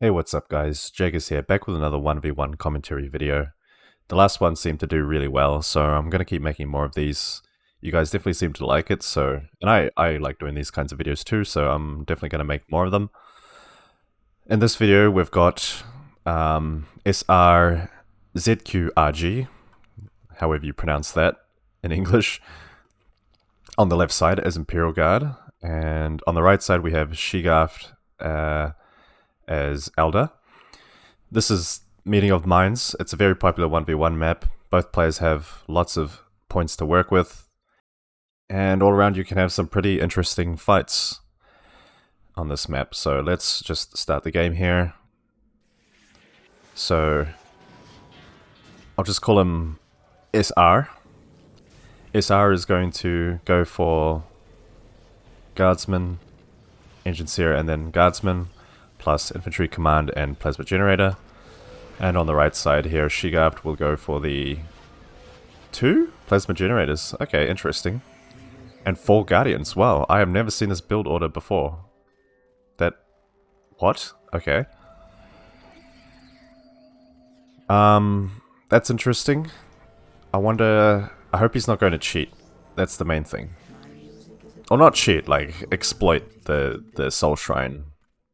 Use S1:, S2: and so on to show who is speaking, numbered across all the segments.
S1: Hey, what's up guys? Jagus here, back with another 1v1 commentary video. The last one seemed to do really well, so I'm going to keep making more of these. You guys definitely seem to like it, and I like doing these kinds of videos too, so I'm definitely going to make more of them. In this video, we've got SRZQRG, however you pronounce that in English, on the left side as Imperial Guard, and on the right side we have Shigaft as Eldar. This is Meeting of Minds. It's a very popular 1v1 map. Both players have lots of points to work with, and all around you can have some pretty interesting fights on this map. So let's just start the game here. So I'll just call him SR. SR is going to go for Guardsman, Engineer, and then Guardsman, plus Infantry Command and Plasma Generator. And on the right side here, Shigaft will go for the 2 Plasma Generators. Okay, interesting. And 4 Guardians. Wow, I have never seen this build order before. What? Okay. That's interesting. I hope he's not going to cheat. That's the main thing. Or not cheat, like exploit the Soul Shrine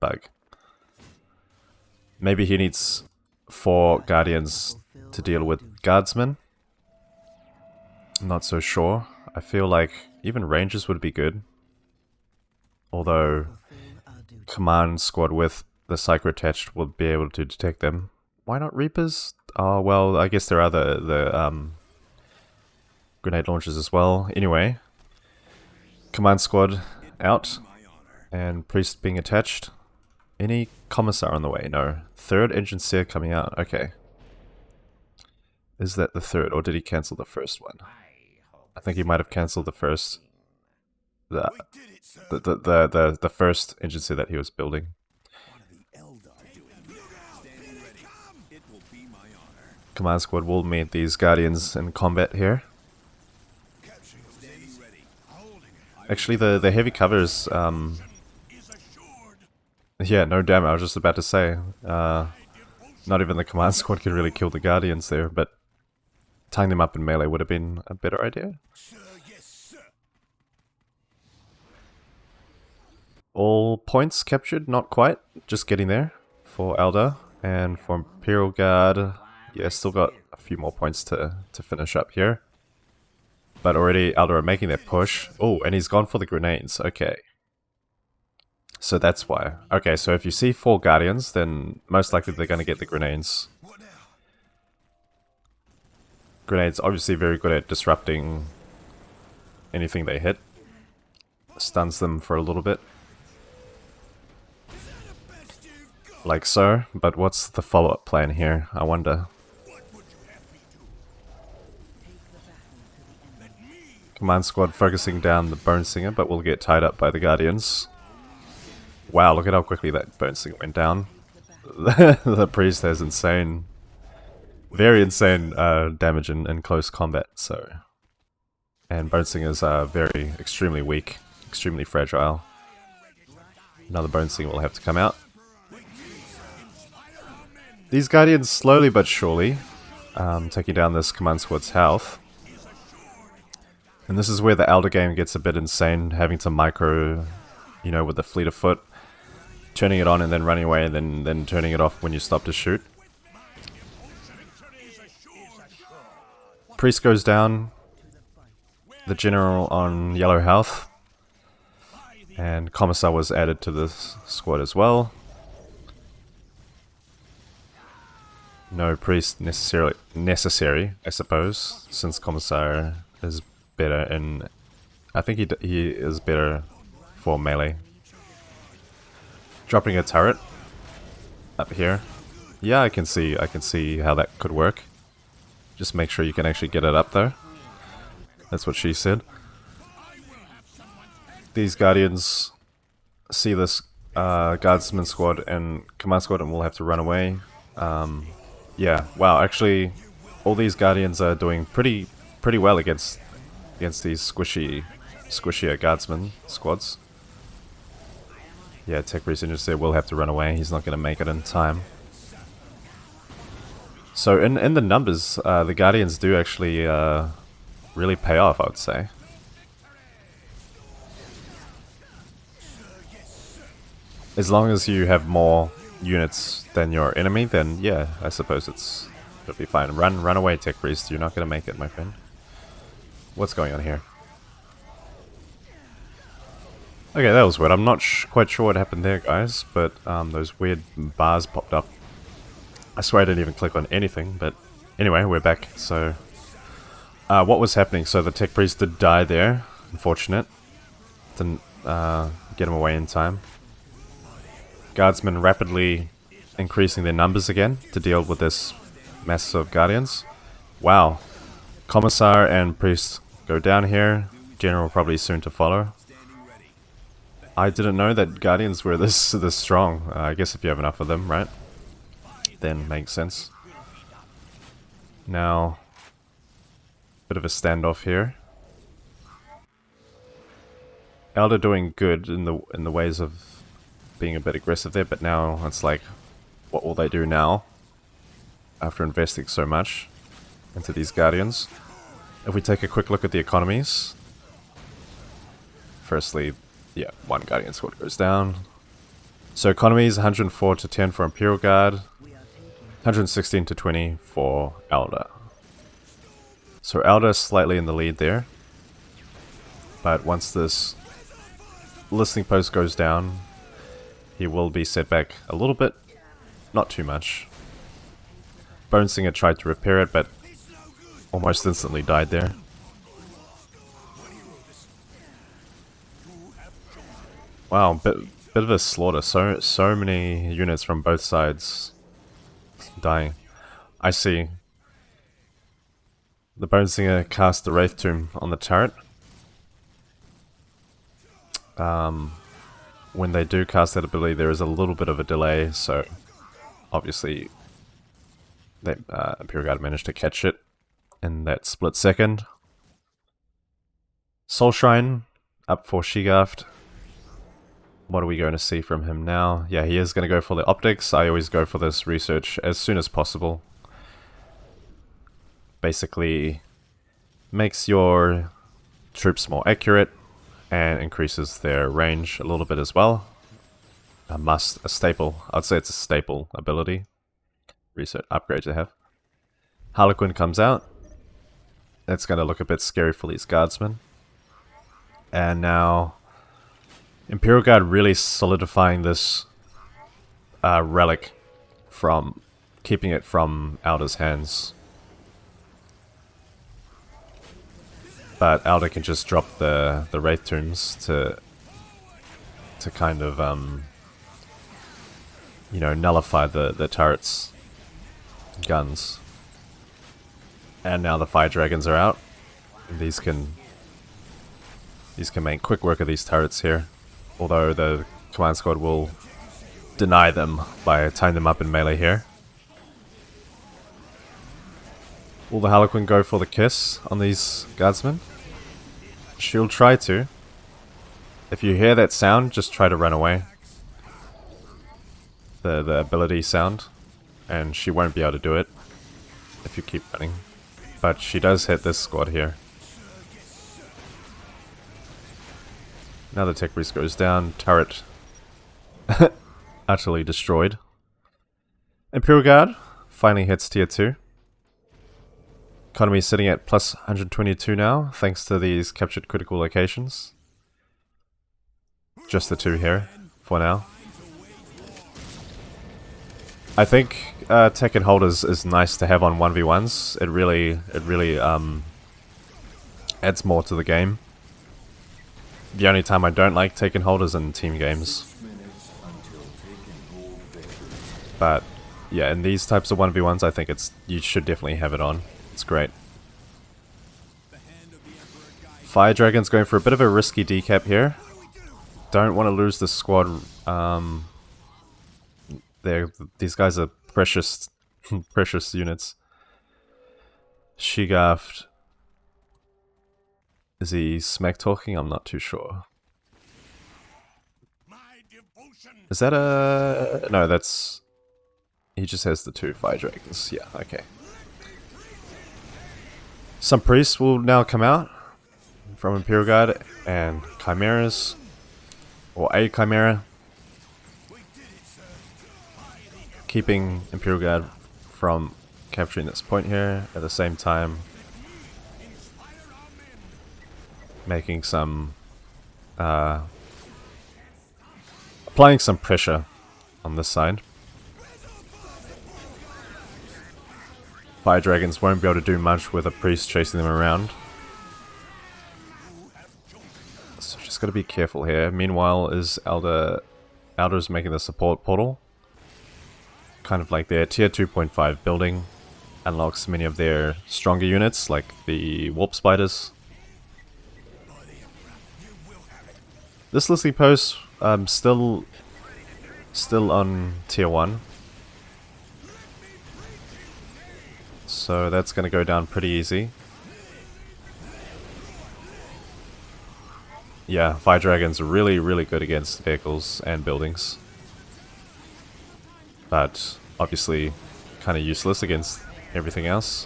S1: bug. Maybe he needs 4 Guardians to deal with Guardsmen. I'm not so sure. I feel like even Rangers would be good. Although Command Squad with the Psycho attached will be able to detect them. Why not Reapers? Oh, well, I guess there are the grenade launchers as well. Anyway, Command Squad out, and Priest being attached. Any Commissar on the way? No. 3rd Engineer coming out. Okay. Is that the 3rd, or did he cancel the first one? I think he might have cancelled the first. The first Engineer that he was building. Command Squad will meet these Guardians in combat here. Actually, the heavy covers, yeah, no damage. I was just about to say, not even the Command Squad can really kill the Guardians there, but tying them up in melee would have been a better idea. All points captured, not quite, just getting there for Eldar, and for Imperial Guard, yeah, still got a few more points to finish up here. But already Eldar are making their push. Oh, and he's gone for the grenades, okay. So that's why. Okay, so if you see 4 Guardians, then most likely they're going to get the grenades. Grenades obviously very good at disrupting anything they hit. Stuns them for a little bit. Like so, but what's the follow-up plan here, I wonder? Command Squad focusing down the Bone Singer, but will get tied up by the Guardians. Wow, look at how quickly that Bone Singer went down. The Priest has insane, very insane damage in close combat, so... And Bone Singers are extremely weak, extremely fragile. Another Bone Singer will have to come out. These Guardians slowly but surely taking down this Command Squad's health. And this is where the Elder game gets a bit insane, having to micro, you know, with the fleet of foot. Turning it on and then running away, and then turning it off when you stop to shoot. Priest goes down. The General on yellow health. And Commissar was added to this squad as well. No Priest necessary, I suppose, since Commissar is better in... I think he is better for melee. Dropping a turret up here. Yeah, I can see how that could work. Just make sure you can actually get it up there. That's what she said. These Guardians see this Guardsman Squad and Command Squad and will have to run away. Yeah, wow, actually all these Guardians are doing pretty well against these squishier Guardsman squads. Yeah, Tech Priest Interested will have to run away. He's not going to make it in time. So in the numbers, the Guardians do actually really pay off, I would say. As long as you have more units than your enemy, then yeah, I suppose it'll be fine. Run away, Tech Priest. You're not going to make it, my friend. What's going on here? Okay, that was weird. I'm not quite sure what happened there, guys, but those weird bars popped up. I swear I didn't even click on anything, but anyway, we're back. So, what was happening? So the Tech Priest did die there. Unfortunate. Didn't get him away in time. Guardsmen rapidly increasing their numbers again to deal with this mass of Guardians. Wow. Commissar and Priest go down here. General probably soon to follow. I didn't know that Guardians were this strong. I guess if you have enough of them, right? Then makes sense. Now, bit of a standoff here. Eldar doing good in the ways of being a bit aggressive there, but now it's like, what will they do now? After investing so much into these Guardians. If we take a quick look at the economies. Firstly, yeah, one Guardian squad goes down. So economies 104 to 10 for Imperial Guard, 116 to 20 for Eldar. So Eldar slightly in the lead there. But once this listening post goes down, he will be set back a little bit, not too much. Bonesinger tried to repair it, but almost instantly died there. Wow, bit of a slaughter. So many units from both sides dying. I see. The Bonesinger cast the Wraith Tomb on the turret. When they do cast that ability, there is a little bit of a delay, so obviously they, Imperial Guard managed to catch it in that split second. Soul Shrine up for Shegaft. What are we going to see from him now? Yeah, he is going to go for the optics. I always go for this research as soon as possible. Basically makes your troops more accurate and increases their range a little bit as well. A staple. I'd say it's a staple ability. Research upgrade to have. Harlequin comes out. It's going to look a bit scary for these guardsmen. And now Imperial Guard really solidifying this relic from keeping it from Eldar's hands. But Eldar can just drop the Wraith Tombs to kind of you know, nullify the turrets guns. And now the Fire Dragons are out. These can make quick work of these turrets here. Although the command squad will deny them by tying them up in melee here. Will the Harlequin go for the kiss on these guardsmen? She'll try to. If you hear that sound, just try to run away. The ability sound. And she won't be able to do it if you keep running. But she does hit this squad here. Now the Tech Priest goes down. Turret utterly destroyed. Imperial Guard finally hits tier 2. Economy is sitting at plus 122 now, thanks to these captured critical locations. Just the two here, for now. I think Tech and Hold is nice to have on 1v1s. It really adds more to the game. The only time I don't like Take and Hold is in team games. But yeah, in these types of 1v1s, I think you should definitely have it on. It's great. Fire Dragon's going for a bit of a risky decap here. Don't want to lose the squad. These guys are precious, precious units. Shegaft. Is he smack talking? I'm not too sure. Is that a... No, that's... He just has the 2 fire dragons. Yeah, okay. Some priests will now come out from Imperial Guard and chimeras, or a chimera, keeping Imperial Guard from capturing this point here, at the same time making some applying some pressure on this side. Fire dragons won't be able to do much with a priest chasing them around, so just gotta be careful here. Meanwhile, is Eldar's making the support portal, kind of like their tier 2.5 building, unlocks many of their stronger units like the warp spiders. This Lissy post still on tier 1, so that's going to go down pretty easy. Yeah, fire dragons are really good against vehicles and buildings, but obviously kind of useless against everything else.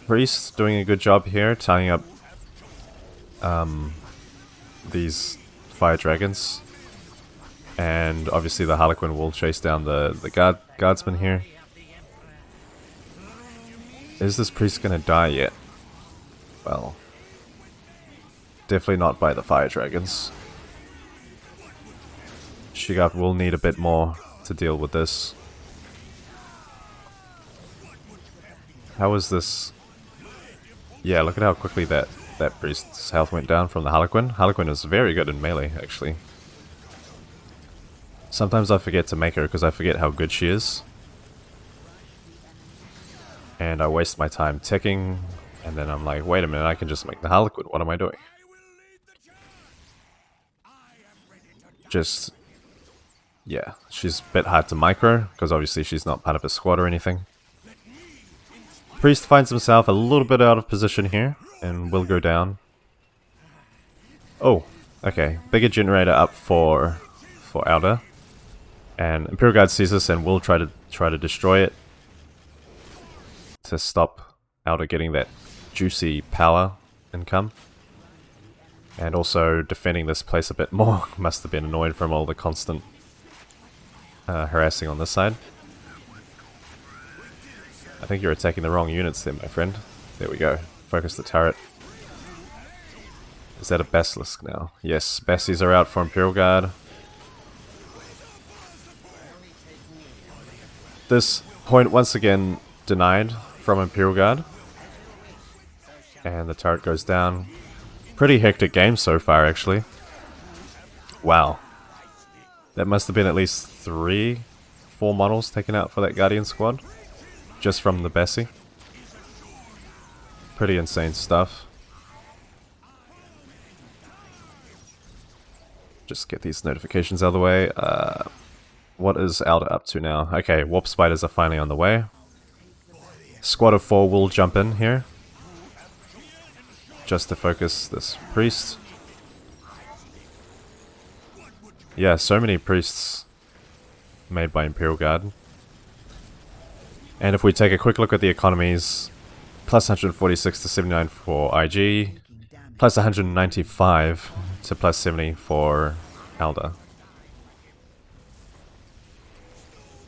S1: Priest doing a good job here, tying up these fire dragons, and obviously the Harlequin will chase down the guardsman here. Is this priest gonna die yet? Well, definitely not by the fire dragons. Shigart will need a bit more to deal with this. How is this? Yeah, look at how quickly that priest's health went down from the Harlequin. Harlequin is very good in melee, actually. Sometimes I forget to make her because I forget how good she is. And I waste my time ticking, and then I'm like, wait a minute, I can just make the Harlequin. What am I doing? Just... yeah, she's a bit hard to micro, because obviously she's not part of a squad or anything. Priest finds himself a little bit out of position here, and will go down. Oh, okay. Bigger generator up for Eldar. And Imperial Guard sees this and will try to destroy it to stop Eldar getting that juicy power income. And also defending this place a bit more. Must have been annoyed from all the constant harassing on this side. I think you're attacking the wrong units there, my friend. There we go. Focus the turret. Is that a basilisk now? Yes, Bassies are out for Imperial Guard. This point once again denied from Imperial Guard. And the turret goes down. Pretty hectic game so far, actually. Wow. That must have been at least 3-4 models taken out for that Guardian squad. Just from the Bessie. Pretty insane stuff. Just get these notifications out of the way. What is Eldar up to now? Okay, warp spiders are finally on the way. Squad of 4 will jump in here. Just to focus this priest. Yeah, so many priests made by Imperial Guard. And if we take a quick look at the economies, plus 146 to 79 for IG, plus 195 to plus 70 for Eldar.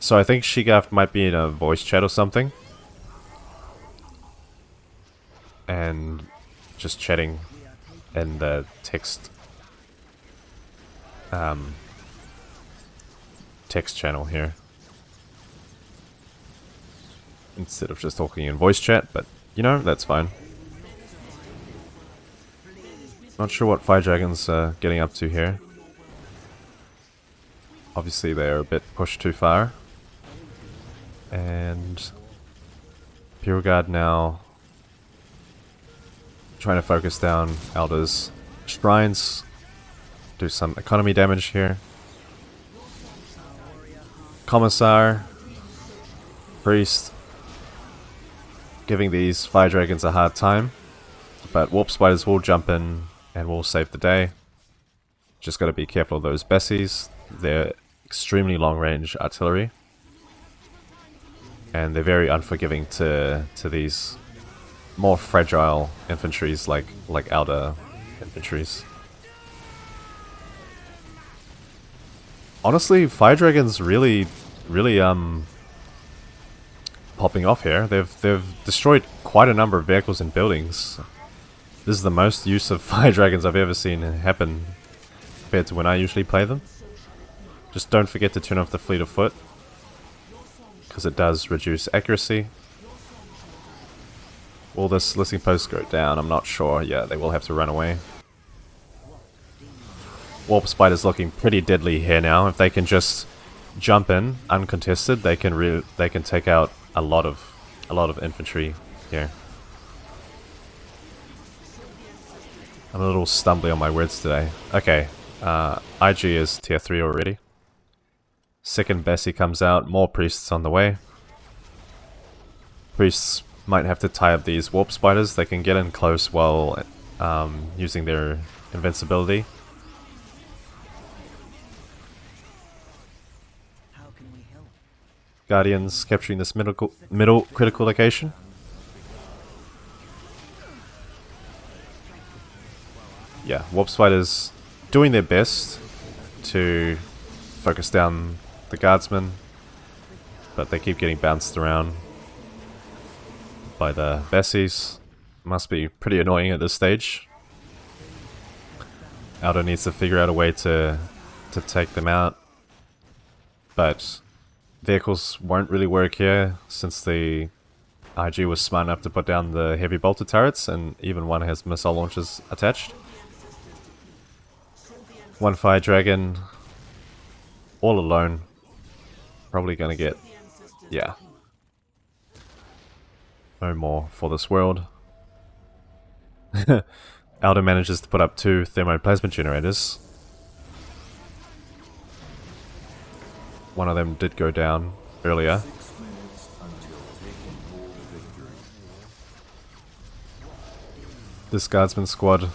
S1: So I think Shigart might be in a voice chat or something. And just chatting in the text channel here. Instead of just talking in voice chat, but you know, that's fine. Not sure what Fire Dragons are getting up to here. Obviously they're a bit pushed too far. And Imperial Guard now trying to focus down Eldar's shrines. Do some economy damage here. Commissar. Priest. Giving these Fire Dragons a hard time. But Warp Spiders will jump in and will save the day. Just got to be careful of those Bessies. They're extremely long-range artillery. And they're very unforgiving to these more fragile infantries like Eldar infantries. Honestly, Fire Dragon's really popping off here. They've destroyed quite a number of vehicles and buildings. This is the most use of Fire Dragons I've ever seen happen compared to when I usually play them. Just don't forget to turn off the fleet of foot, because it does reduce accuracy. Will this listening post go down? I'm not sure. Yeah, they will have to run away. Warp Spider's looking pretty deadly here now. If they can just jump in uncontested, they can take out a lot of infantry here. I'm a little stumbly on my words today. Okay, IG is tier 3 already. Second Bessie comes out, more priests on the way. Priests might have to tie up these warp spiders. They can get in close while using their invincibility. Guardians capturing this middle critical location. Yeah, warp spiders doing their best to focus down the guardsmen, but they keep getting bounced around by the Bessies. Must be pretty annoying at this stage. Eldar needs to figure out a way to take them out, but vehicles won't really work here since the IG was smart enough to put down the heavy bolter turrets, and even one has missile launchers attached. One Fire Dragon all alone, probably gonna get, yeah, no more for this world. Eldar manages to put up 2 thermoplasma generators. One of them did go down earlier. This guardsman squad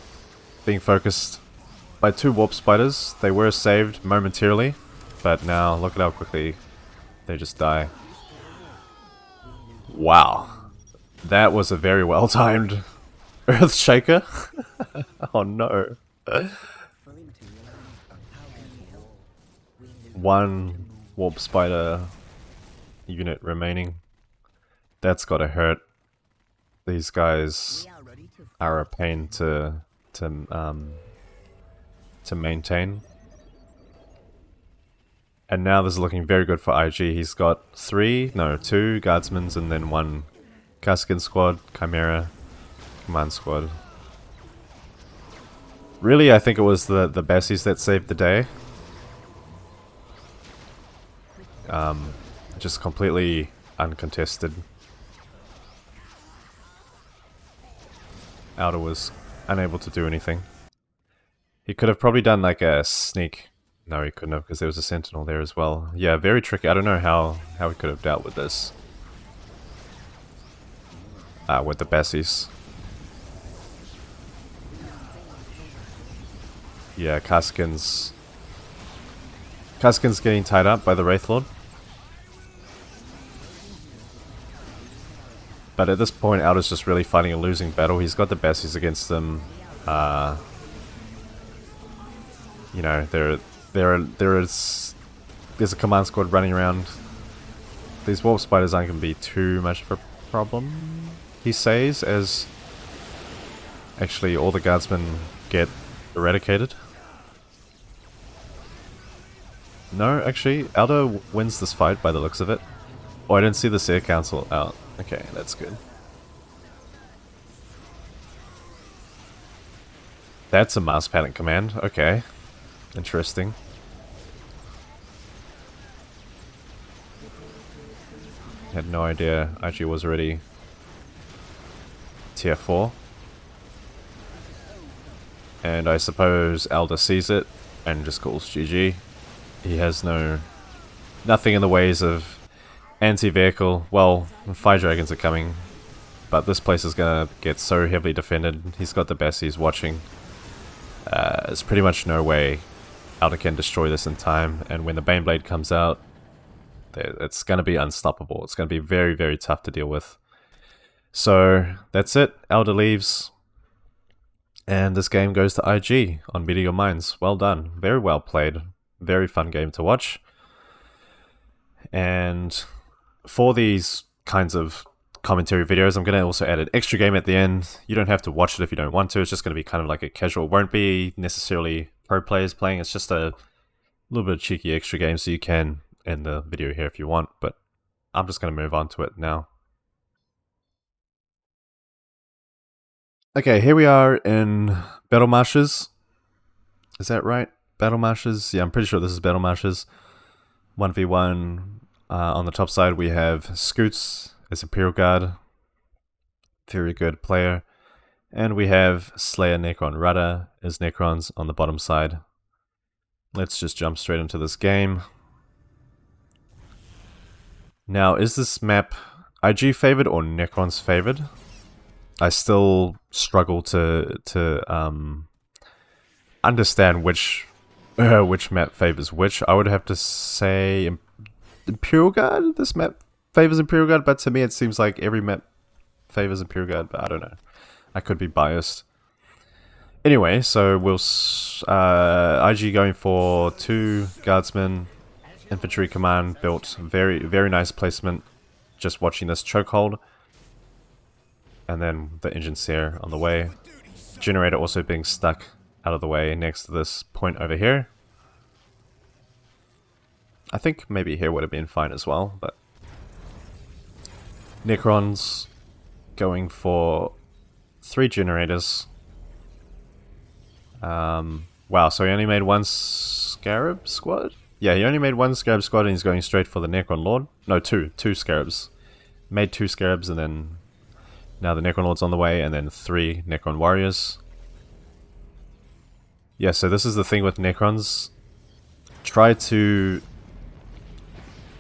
S1: being focused by 2 warp spiders. They were saved momentarily, but now look at how quickly they just die. Wow. That was a very well timed Earthshaker. Oh no. One warp spider unit remaining. That's gotta hurt. These guys are a pain to maintain. And now this is looking very good for IG. He's got 2 guardsmen and then 1 Kaskin squad, Chimera, command squad. Really, I think it was the Bessies that saved the day. Just completely uncontested. Eldar was unable to do anything. He could have probably done like a sneak. No, he couldn't have, because there was a sentinel there as well. Yeah, very tricky. I don't know how he could have dealt with this. With the Bessies. Yeah, Kaskin's getting tied up by the Wraithlord. But at this point, Eldar's just really fighting a losing battle. He's got the Bessies against them. You know, there's a command squad running around. These warp spiders aren't going to be too much of a problem, he says, as actually all the guardsmen get eradicated. No, actually, Eldar wins this fight by the looks of it. Oh, I didn't see the Seer Council out. Okay, that's good. That's a mass panic command. Okay. Interesting. Had no idea IG was already tier 4. And I suppose Eldar sees it and just calls GG. He has nothing in the ways of anti-vehicle. Well, Fire Dragons are coming, but this place is gonna get so heavily defended. He's got the Bessies watching. There's pretty much no way Eldar can destroy this in time, and when the Baneblade comes out, it's going to be unstoppable. It's going to be very, very tough to deal with. So that's it. Eldar leaves, and this game goes to IG on Meteor Mines. Well done. Very well played. Very fun game to watch. And for these kinds of commentary videos, I'm going to also add an extra game at the end. You don't have to watch it if you don't want to. It's just going to be kind of like a casual. It won't be necessarily pro players playing. It's just a little bit of cheeky extra game, so you can end the video here if you want. But I'm just going to move on to it now. Okay, here we are in Battle Marshes. Is that right? Battle Marshes? Yeah, I'm pretty sure this is Battle Marshes. 1v1. On the top side we have Scoots as Imperial Guard. Very good player. And we have Slayer Necron Rudder as Necrons on the bottom side. Let's just jump straight into this game. Now, is this map IG favored or Necrons favored? I still struggle to understand which map favors which. I would have to say Imperial Guard. This map favors Imperial Guard, but to me it seems like every map favors Imperial Guard, but I don't know. I could be biased. Anyway, so we'll IG going for 2 Guardsmen, Infantry Command built. Very, very nice placement. Just watching this chokehold. And then the engine sear on the way. Generator also being stuck out of the way next to this point over here. I think maybe here would have been fine as well, but Necrons going for 3 generators. Wow, so he only made 1 Scarab squad? Yeah, he only made 1 Scarab squad and he's going straight for the Necron Lord. No, 2 Scarabs. Made 2 Scarabs and then now the Necron Lord's on the way, and then 3 Necron Warriors. Yeah, so this is the thing with Necrons. Try to...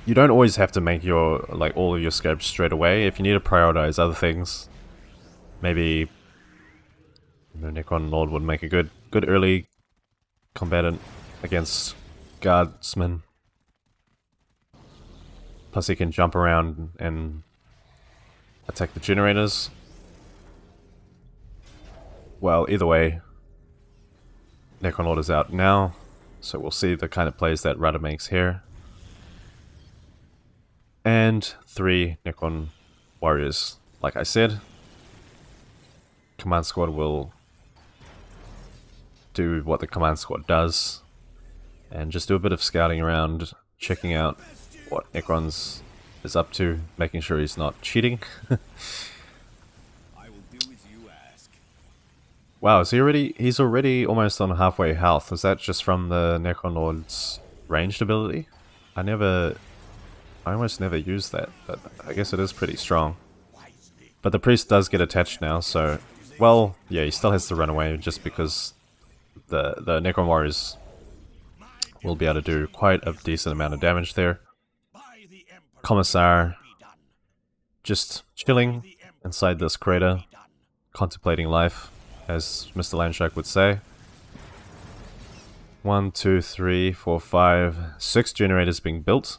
S1: You don't always have to make your all of your Scarabs straight away. If you need to prioritize other things, maybe Necron Lord would make a good early combatant against Guardsmen. Plus he can jump around and attack the generators. Well, either way, Necron Lord is out now, so we'll see the kind of plays that Rudder makes here. And 3 Necron Warriors. Like I said, Command Squad will do what the Command Squad does, and just do a bit of scouting around, checking out what Necrons is up to, making sure he's not cheating. Wow, is he's already almost on halfway health. Is that just from the Necron Lord's ranged ability? I almost never used that, but I guess it is pretty strong. But the priest does get attached now, so... Well, yeah, he still has to run away just because the Necron Warriors will be able to do quite a decent amount of damage there. Commissar just chilling inside this crater, contemplating life, as Mr. Landshark would say. 1, 2, 3, 4, 5, 6 generators being built.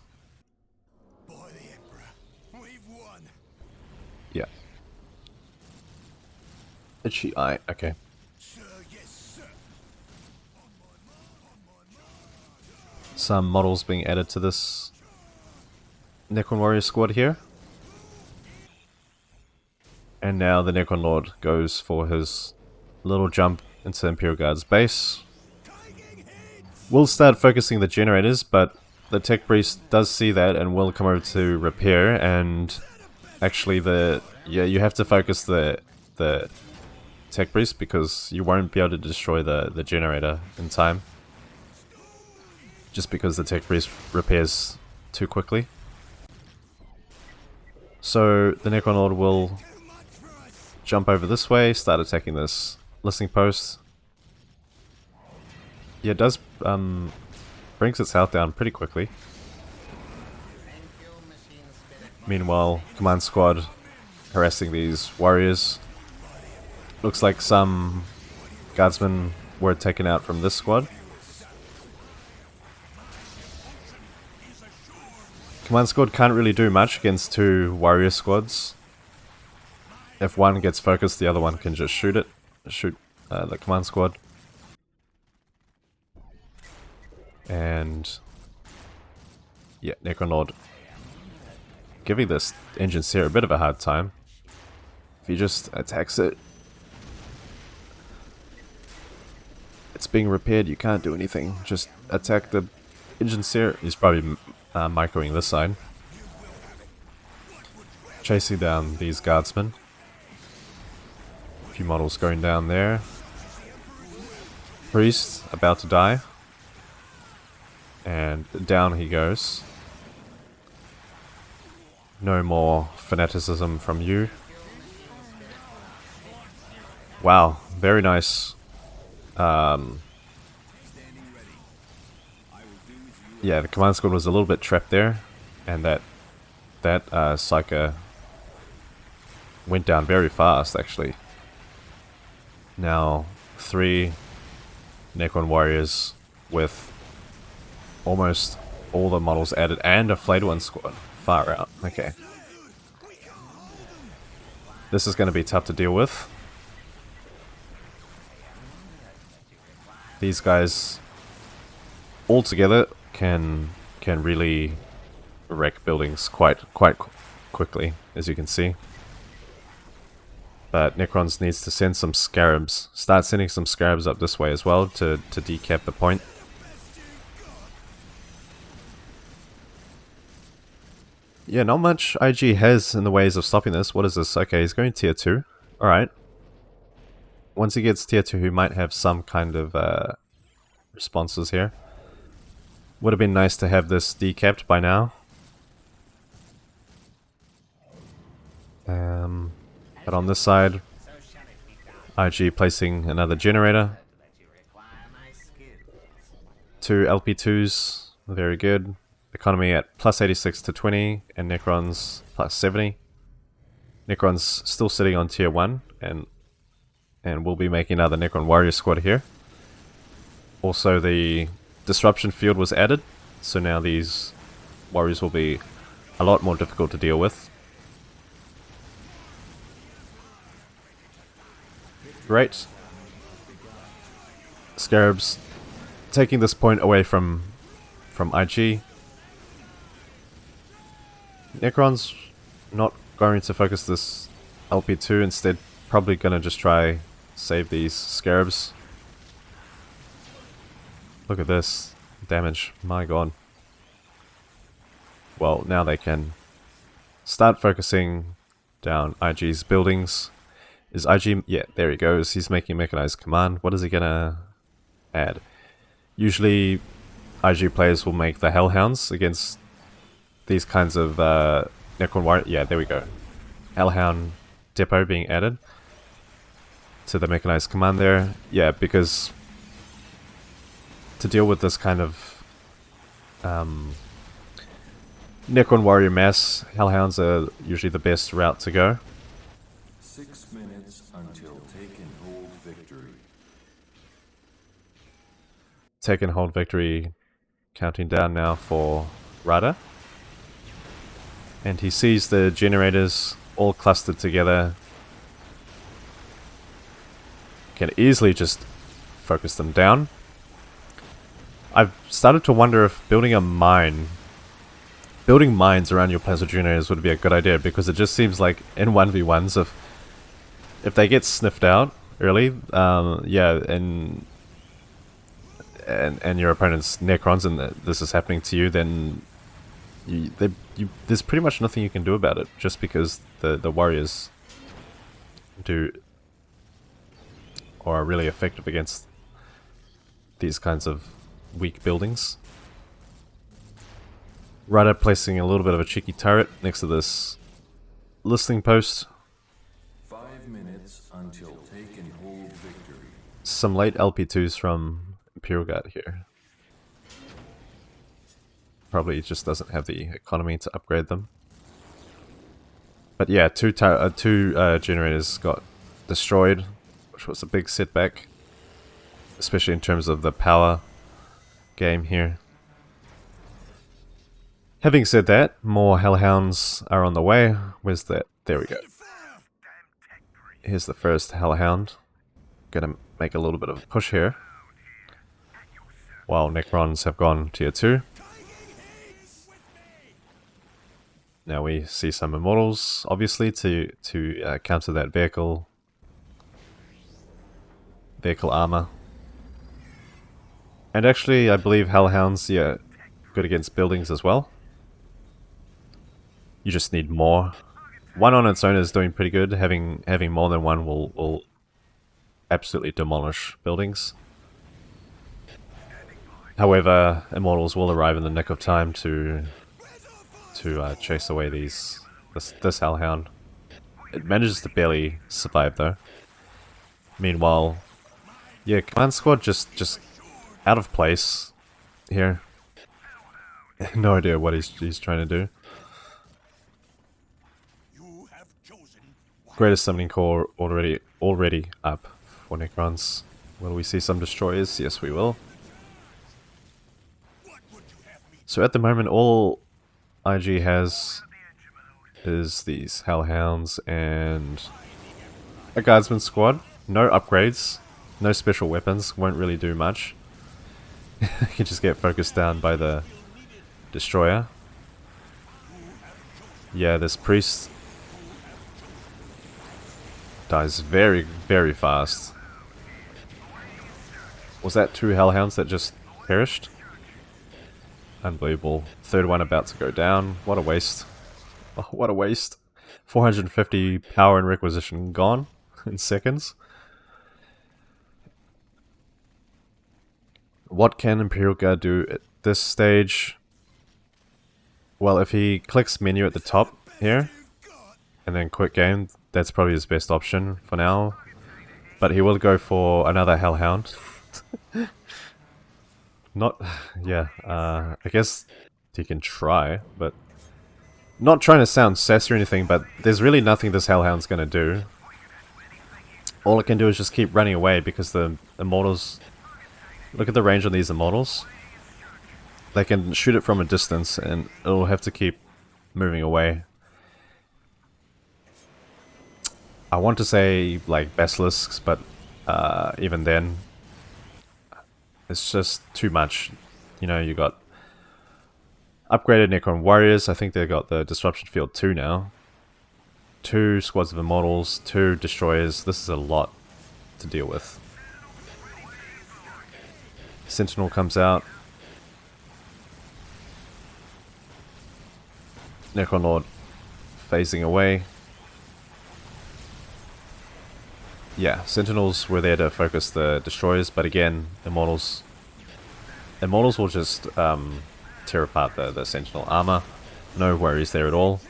S1: Yeah. Itchy eye, okay. Some models being added to this Necron Warrior squad here. And now the Necron Lord goes for his little jump into Imperial Guard's base. We'll start focusing the generators, but the Tech Priest does see that and will come over to repair, and actually you have to focus the Tech Priest because you won't be able to destroy the generator in time. Just because the Tech Priest repairs too quickly. So the Necron Lord will jump over this way, start attacking this listening post. Yeah, it does brings its health down pretty quickly. Meanwhile, Command Squad harassing these warriors. Looks like some guardsmen were taken out from this squad. Command squad can't really do much against two warrior squads. If one gets focused, the other one can just shoot it. Shoot the command squad. And yeah, Necronlord giving this engine seer a bit of a hard time. If he just attacks it, it's being repaired, you can't do anything. Just attack the engine seer. He's probably microing this side. Chasing down these guardsmen. A few models going down there. Priest about to die. And down he goes. No more fanaticism from you. Wow, very nice. Yeah, the command squad was a little bit trapped there, and that Psyker went down very fast, actually. Now, 3 Necron warriors with almost all the models added, and a Flayed One squad. Far out. Okay. This is going to be tough to deal with. These guys all together can really wreck buildings quite quickly, as you can see. But Necrons needs to send some scarabs. Start sending some scarabs up this way as well to decap the point. Yeah, not much IG has in the ways of stopping this. What is this? Okay, he's going tier 2. Alright. Once he gets tier 2, he might have some kind of responses here. Would have been nice to have this decapped by now. But on this side, IG placing another generator. 2 LP2s, very good. Economy at plus 86 to 20, and Necrons plus 70. Necrons still sitting on tier 1, and we'll be making another Necron warrior squad here. Also, the disruption field was added, so now these warriors will be a lot more difficult to deal with. Great. Scarabs taking this point away from IG. Necron's not going to focus this LP2, instead probably going to just try save these scarabs. Look at this damage, my god. Well, now they can start focusing down IG's buildings. Is IG... yeah, there he goes. He's making mechanized command. What is he gonna add? Usually IG players will make the Hellhounds against these kinds of Necron warrior... yeah, there we go. Hellhound depot being added to the mechanized command there. Yeah, because to deal with this kind of Necron warrior mass, Hellhounds are usually the best route to go.
S2: 6 minutes until take and hold victory.
S1: Take and hold victory, counting down now for Rada. And he sees the generators all clustered together. Can easily just focus them down. I've started to wonder if building mines around your plasma generators would be a good idea, because it just seems like in 1v1s, if they get sniffed out early, yeah, and your opponent's Necrons, and this is happening to you, then there's pretty much nothing you can do about it, just because the warriors do or are really effective against these kinds of weak buildings. Rudder placing a little bit of a cheeky turret next to this listening post.
S2: 5 minutes until take and hold victory.
S1: Some late LP2s from Imperial Guard here. Probably just doesn't have the economy to upgrade them. But yeah, two generators got destroyed, which was a big setback, especially in terms of the power game here. Having said that, more Hellhounds are on the way. Where's that? There we go. Here's the first Hellhound. Gonna make a little bit of a push here. While Necrons have gone tier 2. Now we see some Immortals, obviously, to counter that vehicle armor. And actually, I believe Hellhounds, yeah, good against buildings as well. You just need more. One on its own is doing pretty good. Having more than one will absolutely demolish buildings. However, Immortals will arrive in the nick of time to chase away this Hellhound. It manages to barely survive though. Meanwhile, yeah, Command Squad just out of place here. No idea what he's trying to do. Greatest Summoning Core already up for Necrons. Will we see some destroyers? Yes, we will. So at the moment, all IG has is these Hellhounds and a Guardsman squad. No upgrades, no special weapons, won't really do much. You can just get focused down by the Destroyer. Yeah, this Priest dies very, very fast. Was that 2 Hellhounds that just perished? Unbelievable. Third one about to go down. What a waste. Oh, what a waste. 450 power and requisition gone in seconds. What can Imperial Guard do at this stage? Well, if he clicks menu at the top here, and then quit game, that's probably his best option for now. But he will go for another Hellhound. Not, yeah, I guess he can try, but not trying to sound sassy or anything, but there's really nothing this Hellhound's gonna do. All it can do is just keep running away because the Immortals, look at the range on these Immortals. They can shoot it from a distance and it'll have to keep moving away. I want to say like Basilisks, but even then, it's just too much. You know, you got upgraded Necron Warriors. I think they got the Disruption Field 2 now. 2 squads of Immortals, 2 Destroyers. This is a lot to deal with. Sentinel comes out. Necron Lord phasing away. Yeah, Sentinels were there to focus the Destroyers, but again, Immortals will just tear apart the Sentinel armor. No worries there at all.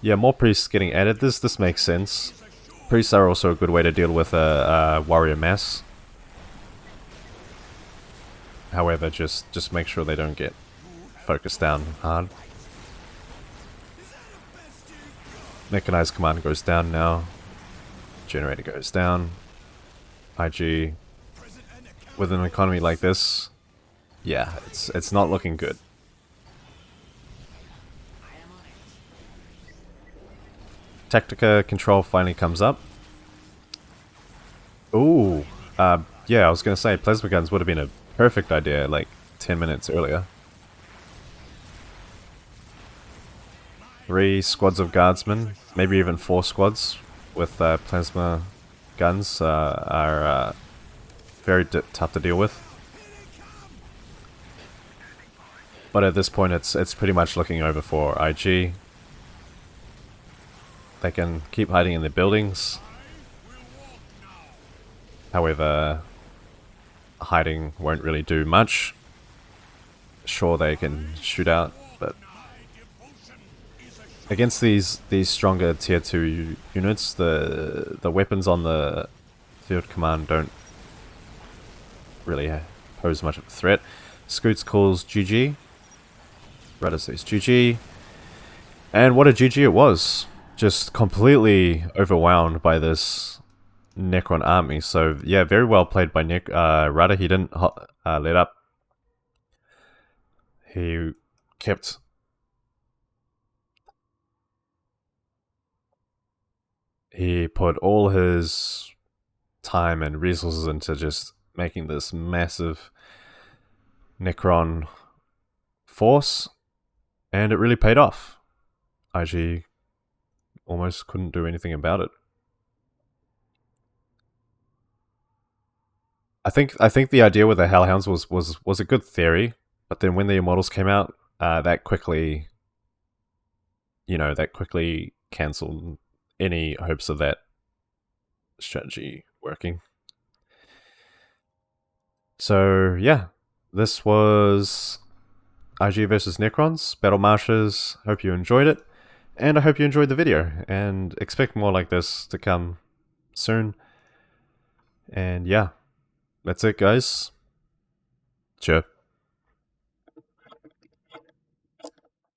S1: Yeah, more priests getting added. This makes sense. Priests are also a good way to deal with a warrior mass. However, just make sure they don't get focused down hard. Mechanized command goes down now. Generator goes down. IG with an economy like this, yeah, it's not looking good. Tactica control finally comes up. Ooh, yeah, I was gonna say plasma guns would have been a perfect idea like 10 minutes earlier. 3 squads of guardsmen, maybe even 4 squads with plasma guns are very tough to deal with. But at this point it's pretty much looking over for IG. They can keep hiding in their buildings. However, hiding won't really do much. Sure, they can shoot out, but against these stronger tier 2 units, the weapons on the field command don't really pose much of a threat. Scoots calls GG. Rudder says GG. And what a GG it was. Just completely overwhelmed by this Necron army. So yeah, very well played by Rudder. He didn't let up. He kept he put all his time and resources into just making this massive Necron force, and it really paid off. IG almost couldn't do anything about it. I think the idea with the Hellhounds was a good theory, but then when the Immortals came out, that quickly, that quickly cancelled any hopes of that strategy working. So yeah, this was IG versus Necrons, Battle Marshes. Hope you enjoyed it, and I hope you enjoyed the video, and expect more like this to come soon. And yeah, that's it, guys. Sure.